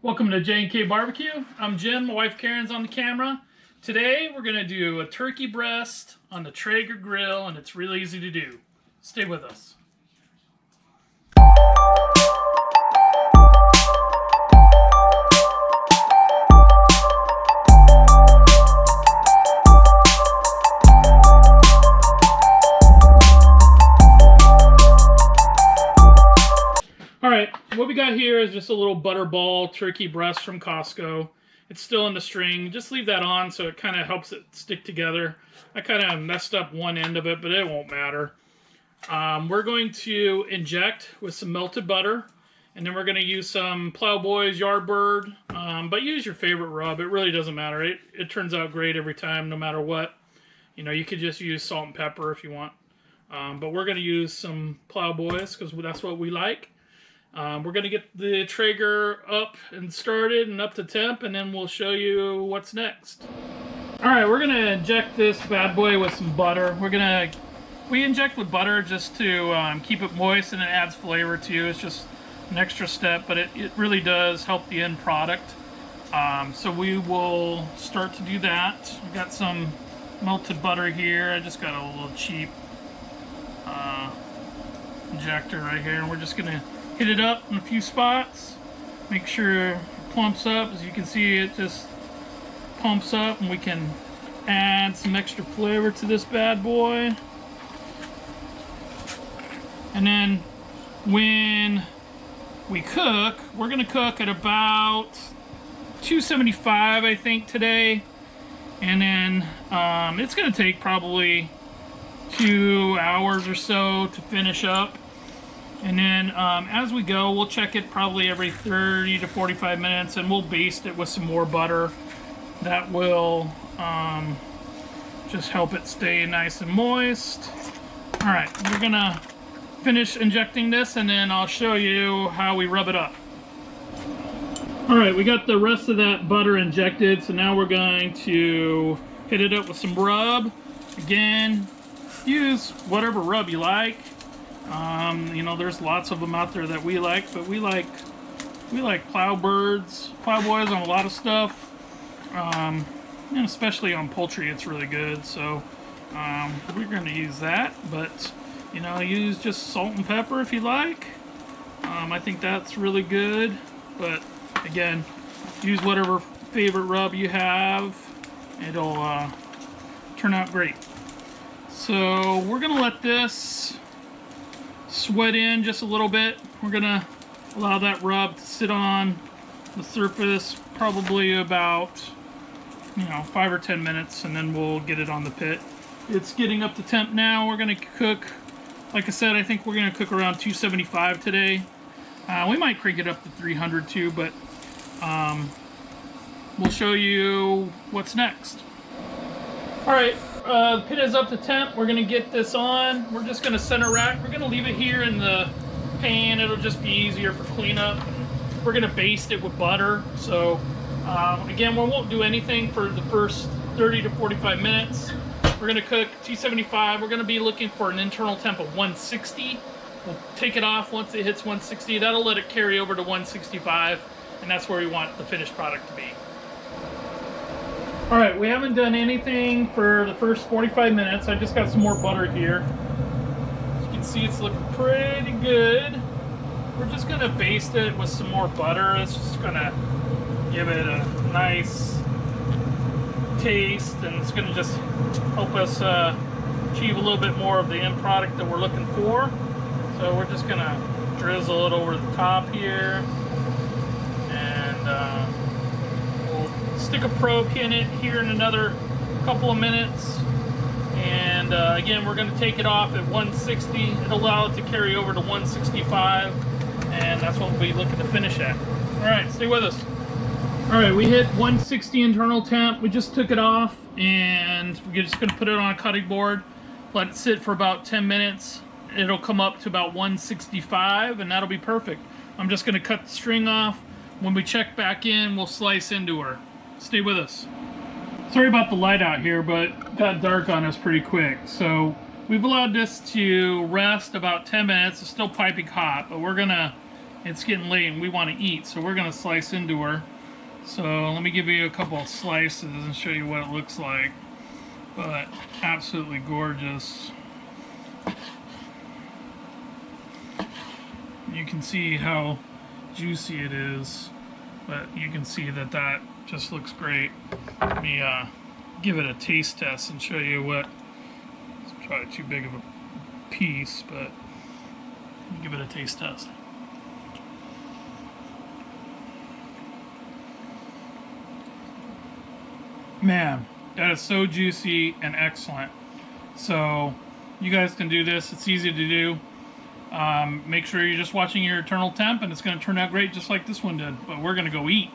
Welcome to J&K Barbecue. I'm Jim, my wife Karen's on the camera. Today we're going to do a turkey breast on the Traeger grill, and it's really easy to do. Stay with us. Alright, what we got here is just a little butterball turkey breast from Costco. It's still in the string. Just leave that on so it kind of helps it stick together. I kind of messed up one end of it, but it won't matter. We're going to inject with some melted butter, and then we're going to use some Plowboys Yardbird, but use your favorite rub. It really doesn't matter. It turns out great every time, no matter what. You know, you could just use salt and pepper if you want. But we're going to use some Plowboys because that's what we like. We're going to get the Traeger up and started and up to temp, and then we'll show you what's next. Alright, we're going to inject this bad boy with some butter. We inject with butter just to keep it moist, and it adds flavor to you. It's just an extra step, but it really does help the end product. So we will start to do that. I've got some melted butter here. I just got a little cheap injector right here, and we're just going to hit it up in a few spots. Make sure it plumps up. As you can see, it just pumps up, and we can add some extra flavor to this bad boy. And then when we cook, we're going to cook at about 275, I think, today. And then it's going to take probably 2 hours or so to finish up. And then as we go, we'll check it probably every 30 to 45 minutes, and we'll baste it with some more butter. That will just help it stay nice and moist. All right, we're gonna finish injecting this, and then I'll show you how we rub it up. All right, we got the rest of that butter injected, so now we're going to hit it up with some rub. Again, use whatever rub you like. You know, there's lots of them out there that we like, but we like Plowboys on a lot of stuff. And especially on poultry, it's really good. So we're going to use that, but you know, use just salt and pepper if you like. I think that's really good, but again, use whatever favorite rub you have. It'll turn out great. So we're going to let this sweat in just a little bit. We're gonna allow that rub to sit on the surface probably about 5 or 10 minutes, and then we'll get it on the pit. It's getting up to temp now. We're gonna cook, like I said, I think we're gonna cook around 275 today. We might crank it up to 300 too, but we'll show you what's next. All right. The pit is up to temp. We're going to get this on. We're just going to center rack. We're going to leave it here in the pan. It'll just be easier for cleanup. We're going to baste it with butter. So again, we won't do anything for the first 30 to 45 minutes. We're going to cook 275. We're going to be looking for an internal temp of 160. We'll take it off once it hits 160. That'll let it carry over to 165, and that's where we want the finished product to be. All right, we haven't done anything for the first 45 minutes. I just got some more butter here. As you can see, it's looking pretty good. We're just gonna baste it with some more butter. It's just gonna give it a nice taste, and it's gonna just help us achieve a little bit more of the end product that we're looking for. So we're just gonna drizzle it over the top here, and stick a probe in it here in another couple of minutes, and again, we're going to take it off at 160. It'll allow it to carry over to 165, and that's what we'll be looking to finish at. All right, stay with us. All right, we hit 160 internal temp. We just took it off, and we're just going to put it on a cutting board, let it sit for about 10 minutes. It'll come up to about 165, and that'll be perfect. I'm just going to cut the string off. When we check back in, we'll slice into her. Stay with us. Sorry about the light out here, but it got dark on us pretty quick. So we've allowed this to rest about 10 minutes. It's still piping hot, but we're gonna it's getting late and we want to eat, so we're going to slice into her. So let me give you a couple of slices and show you what it looks like. But absolutely gorgeous. You can see how juicy it is, but you can see that that just looks great. Let me give it a taste test and show you what. It's probably too big of a piece, but give it a taste test. Man, that is so juicy and excellent. So you guys can do this. It's easy to do. Make sure you're just watching your eternal temp, and it's going to turn out great just like this one did. But we're going to go eat.